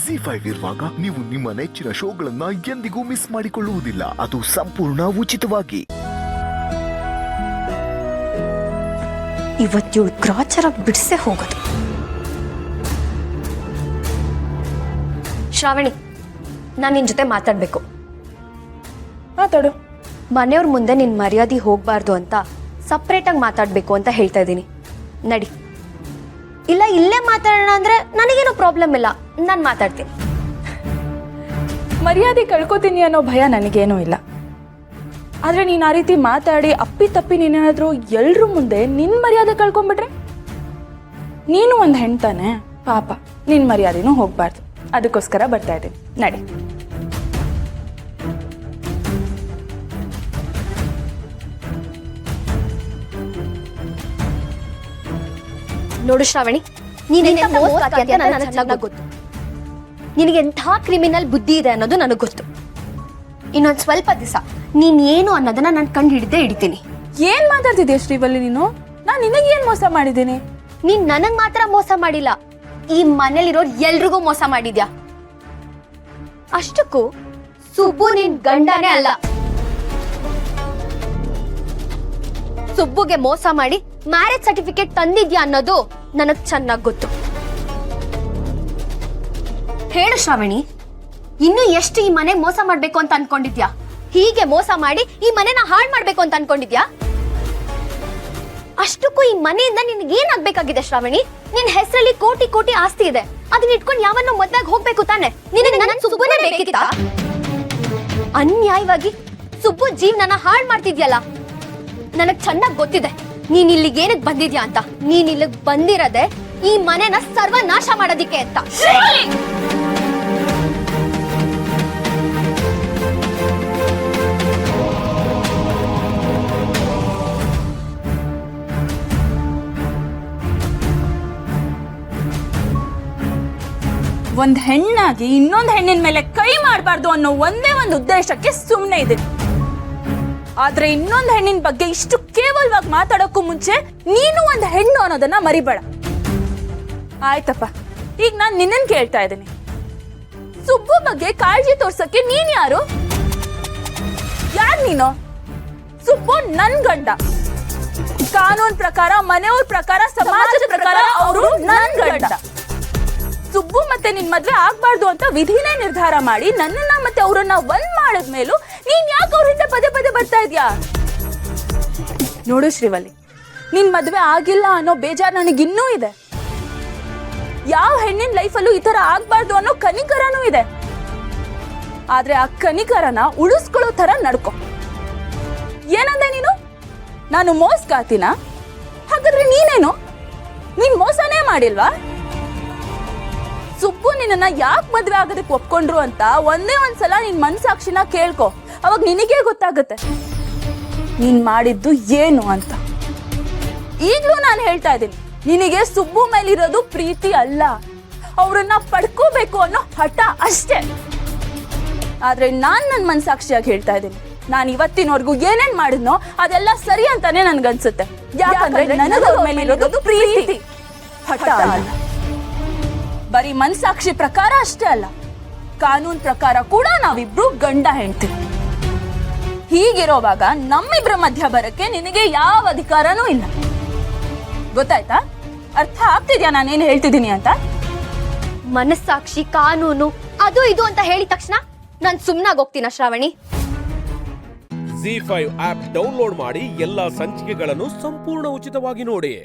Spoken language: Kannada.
ZEE5 ಇರುವಾಗ ನೀವು ನಿಮ್ಮ ನೆಚ್ಚಿನ ಶೋಗಳನ್ನ ಎಂದಿಗೂ ಮಿಸ್ ಮಾಡಿಕೊಳ್ಳುವುದಿಲ್ಲ. ಅದು ಸಂಪೂರ್ಣ ಉಚಿತವಾಗಿ. ಇವತ್ತು ಗ್ರಾಚಾರ ಬಿಡಿಸೇ ಹೋಗೋದು. ಶ್ರಾವಣಿ, ನಾನು ನಿನ್ ಜೊತೆ ಮಾತಾಡ್ಬೇಕು. ಮಾತಾಡು. ಮನೆಯವ್ರ ಮುಂದೆ ನಿನ್ ಮರ್ಯಾದೆ ಹೋಗ್ಬಾರ್ದು ಅಂತ ಸಪ್ರೇಟಾಗಿ ಮಾತಾಡ್ಬೇಕು ಅಂತ ಹೇಳ್ತಾ ಇದ್ದೀನಿ. ನಡಿ. ಇಲ್ಲ ಇಲ್ಲೇ ಮಾತಾಡೋಣ ಅಂದ್ರೆ ನನಗೇನು ಪ್ರಾಬ್ಲಮ್ ಇಲ್ಲ, ನಾನು ಮಾತಾಡ್ತೀನಿ. ಮರ್ಯಾದೆ ಕಳ್ಕೊತೀನಿ ಅನ್ನೋ ಭಯ ನನಗೇನೂ ಇಲ್ಲ. ಆದ್ರೆ ನೀನು ಆ ರೀತಿ ಮಾತಾಡಿ ಅಪ್ಪಿ ತಪ್ಪಿ ನೀನೇನಾದ್ರೂ ಎಲ್ರ ಮುಂದೆ ನಿನ್ನ ಮರ್ಯಾದೆ ಕಳ್ಕೊಂಡ್ಬಿಟ್ರೆ ನೀನು ಒಂದು ಹೆಣ್ತಾನೆ, ಪಾಪ ನಿನ್ನ ಮರ್ಯಾದೆನೂ ಹೋಗ್ಬಾರ್ದು. ಅದಕ್ಕೋಸ್ಕರ ಬರ್ತಾ ಇದ್ದೀನಿ, ನಡಿ. ನೋಡು ಶ್ರಾವಣಿ, ಗೊತ್ತು. ನಿನಗೆ ಎಂಥ ಕ್ರಿಮಿನಲ್ ಬುದ್ಧಿ ಇದೆ ಅನ್ನೋದು ನನಗೆ ಗೊತ್ತು. ಇನ್ನೊಂದು ಸ್ವಲ್ಪ ದಿವಸ ನೀನ್ ಏನು ಅನ್ನೋದನ್ನ ನಾನು ಕಂಡು ಹಿಡಿತೀನಿ. ಏನ್ ಮಾತಾಡ್ತಿದ್ಯಾ ಶ್ರೀವಲ್ಲಿ ನೀನು? ನಾನು ನಿನಗೆ ಏನ್ ಮೋಸ ಮಾಡಿದ್ದೀನಿ? ನೀನ್ ನನಗ್ ಮಾತ್ರ ಮೋಸ ಮಾಡಿಲ್ಲ, ಈ ಮನೇಲಿರೋ ಎಲ್ರಿಗೂ ಮೋಸ ಮಾಡಿದ್ಯಾ. ಅಷ್ಟಕ್ಕೂ ಸುಬ್ಬು ನಿನ್ ಗಂಡನೇ ಅಲ್ಲ. ಸುಬ್ಬುಗೆ ಮೋಸ ಮಾಡಿ ಮ್ಯಾರೇಜ್ ಸರ್ಟಿಫಿಕೇಟ್ ತಂದಿದ್ಯಾ ಅನ್ನೋದು ನನಗ್ ಚೆನ್ನಾಗ್ ಗೊತ್ತು. ಹೇಳು ಶ್ರಾವಣಿ, ಇನ್ನು ಎಷ್ಟು ಈ ಮನೆ ಮೋಸ ಮಾಡ್ಬೇಕು ಅಂತ ಅನ್ಕೊಂಡಿದ್ಯಾ? ಹೀಗೆ ಮೋಸ ಮಾಡಿ ಈ ಮನೆನ ಹಾಳು ಮಾಡ್ಬೇಕು ಅಂತ ಅನ್ಕೊಂಡಿದ್ಯಾ? ಅಷ್ಟಕ್ಕೂ ಈ ಮನೆಯಿಂದ ನಿನ್ಗೆ ಏನಾಗ್ಬೇಕಾಗಿದೆ ಶ್ರಾವಣಿ? ನಿನ್ ಹೆಸರಲ್ಲಿ ಕೋಟಿ ಕೋಟಿ ಆಸ್ತಿ ಇದೆ, ಅದನ್ನ ಇಟ್ಕೊಂಡು ಯಾವನ್ನೋ ಮದ್ವೆಗೆ ಹೋಗ್ಬೇಕು ತಾನೆ? ನಿನಗೆ ನನ್ನ ಸುಬ್ಬುನೇ ಬೇಕಿತ್ತಾ? ಅನ್ಯಾಯವಾಗಿ ಸುಬ್ಬು ಜೀವನನ ಹಾಳು ಮಾಡ್ತಿದ್ಯಲ್ಲ. ನನಗ್ ಚೆನ್ನಾಗ್ ಗೊತ್ತಿದೆ ನೀನ್ ಇಲ್ಲಿಗೆ ಏನಕ್ಕೆ ಬಂದಿದ್ಯಾ ಅಂತ. ನೀನ್ ಇಲ್ಲಿಗೆ ಬಂದಿರದೆ ಈ ಮನೆನ ಸರ್ವನಾಶ ಮಾಡೋದಿಕ್ಕೆ ಅಂತ. ಒಂದ್ ಹೆಣ್ಣಾಗಿ ಇನ್ನೊಂದ್ ಹೆಣ್ಣಿನ ಮೇಲೆ ಕೈ ಮಾಡಬಾರ್ದು ಅನ್ನೋ ಒಂದೇ ಒಂದು ಉದ್ದೇಶಕ್ಕೆ ಸುಮ್ಮನೆ ಇದೆ. ಆದ್ರೆ ಇನ್ನೊಂದ್ ಹೆಣ್ಣಿನ ಬಗ್ಗೆ ಇಷ್ಟು ಕೇವಲವಾಗಿ ಮಾತಾಡೋಕ್ಕೂ ಮುಂಚೆ ನೀನು ಒಂದ್ ಹೆಣ್ಣು ಅನ್ನೋದನ್ನ ಮರಿಬೇಡ. ಆಯ್ತಪ್ಪ, ಈಗ ನಾನ್ ನಿನ್ನನ್ ಕೇಳ್ತಾ ಇದ್ದೀನಿ, ಸುಬ್ಬು ಬಗ್ಗೆ ಕಾಳಜಿ ತೋರ್ಸಕ್ಕೆ ನೀನ್ ಯಾರು? ಯಾರ್ ನೀನು? ಸುಬ್ಬು ನನ್ ಗಂಡ. ಕಾನೂನ್ ಪ್ರಕಾರ, ಮನೆಯವ್ರ ಪ್ರಕಾರ, ಸಮಾಜದ ಪ್ರಕಾರ ಅವರು ನನ್ ಗಂಡ. ಸುಬ್ಬು ಮತ್ತೆ ನಿನ್ ಮದ್ವೆ ಆಗ್ಬಾರ್ದು ಅಂತ ವಿಧಿನೇ ನಿರ್ಧಾರ ಮಾಡಿ ನನ್ನನ್ನ ಮತ್ತೆ ಅವ್ರನ್ನ ಒಂದ್ ಮಾಡಿದ್ಮೇಲೂ ನೀನ್ ಯಾಕೆ ಅವ್ರ ಹಿಂದೆ ಪದೇ ಪದೇ ಬರ್ತಾ ಇದ್ಯಾ? ನೋಡು ಶ್ರೀವಲ್ಲಿ, ನಿನ್ ಮದ್ವೆ ಆಗಿಲ್ಲ ಅನ್ನೋ ಬೇಜಾರ್ ನನಗಿನ್ನೂ ಇದೆ. ಯಾವ ಹೆಣ್ಣಿನ ಲೈಫಲ್ಲೂ ಈ ತರ ಆಗ್ಬಾರ್ದು ಅನ್ನೋ ಕನಿಕರನೂ ಇದೆ. ಆದ್ರೆ ಆ ಕನಿಕರನ ಉಳಿಸ್ಕೊಳ್ಳೋ ತರ ನಡ್ಕೊ. ಏನಂದೆ ನೀನು? ನಾನು ಮೋಸಗಾತಿನ? ಹಾಗಾದ್ರೆ ನೀನೇನು? ನೀನ್ ಮೋಸನೇ ಮಾಡಿಲ್ವಾ? ಸುಬ್ಬು ನಿನ್ನ ಯಾಕೆ ಮದ್ವೆ ಆಗೋದಕ್ಕೆ ಒಪ್ಕೊಂಡ್ರು ಅಂತ ಒಂದೇ ಒಂದ್ಸಲ ನಿನ್ ಮನ್ಸಾಕ್ಷಿನ ಕೇಳ್ಕೊ. ಅವಾಗ ನಿನಗೇ ಗೊತ್ತಾಗುತ್ತೆ ನೀನ್ ಮಾಡಿದ್ದು ಏನು ಅಂತ. ಈಗ್ಲೂ ನಾನು ಹೇಳ್ತಾ ಇದ್ದೀನಿ, ನಿನಗೆ ಸುಬ್ಬು ಮೇಲಿರೋದು ಪ್ರೀತಿ ಅಲ್ಲ, ಅವ್ರನ್ನ ಪಡ್ಕೋಬೇಕು ಅನ್ನೋ ಹಠ ಅಷ್ಟೇ. ಆದ್ರೆ ನನ್ನ ಮನ್ಸಾಕ್ಷಿಯಾಗಿ ಹೇಳ್ತಾ ಇದ್ದೀನಿ, ನಾನು ಇವತ್ತಿನವರೆಗೂ ಏನೇನ್ ಮಾಡಿದ್ನೋ ಅದೆಲ್ಲ ಸರಿ ಅಂತಾನೆ ನನ್ಗನ್ಸುತ್ತೆ. ಯಾಕಂದ್ರೆ ನನಗವ್ರ ಮೇಲಿರೋದು ಪ್ರೀತಿ, ಹಠ ಅಲ್ಲ. ಬರೀ ಮನ್ಸಾಕ್ಷಿ ಪ್ರಕಾರ ಅಷ್ಟೇ ಅಲ್ಲ, ಕಾನೂನ್ ಪ್ರಕಾರ ಕೂಡ ನಾವಿಬ್ರು ಗಂಡ ಹೆಂಡ್ತಿ. ಹೀಗಿರೋವಾಗ ನಮ್ಮಿಬ್ರ ಮಧ್ಯ ಬರಕ್ಕೆ ನಿನಗೆ ಯಾವ ಅಧಿಕಾರನೂ ಇಲ್ಲ. ಗೊತ್ತಾಯ್ತಾ? ಅರ್ಥ ಆಗ್ತಿದ್ಯಾ ನಾನೇನು ಹೇಳ್ತಿದ್ದೀನಿ ಅಂತ? ಮನಸ್ಸಾಕ್ಷಿ, ಕಾನೂನು, ಅದು ಇದು ಅಂತ ಹೇಳಿದ ತಕ್ಷಣ ನಾನ್ ಸುಮ್ನಾಗ್ ಹೋಗ್ತೀನ ಶ್ರಾವಣಿ? ZEE5 ಆಪ್ ಡೌನ್ಲೋಡ್ ಮಾಡಿ ಎಲ್ಲಾ ಸಂಚಿಕೆಗಳನ್ನು ಸಂಪೂರ್ಣ ಉಚಿತವಾಗಿ ನೋಡಿ.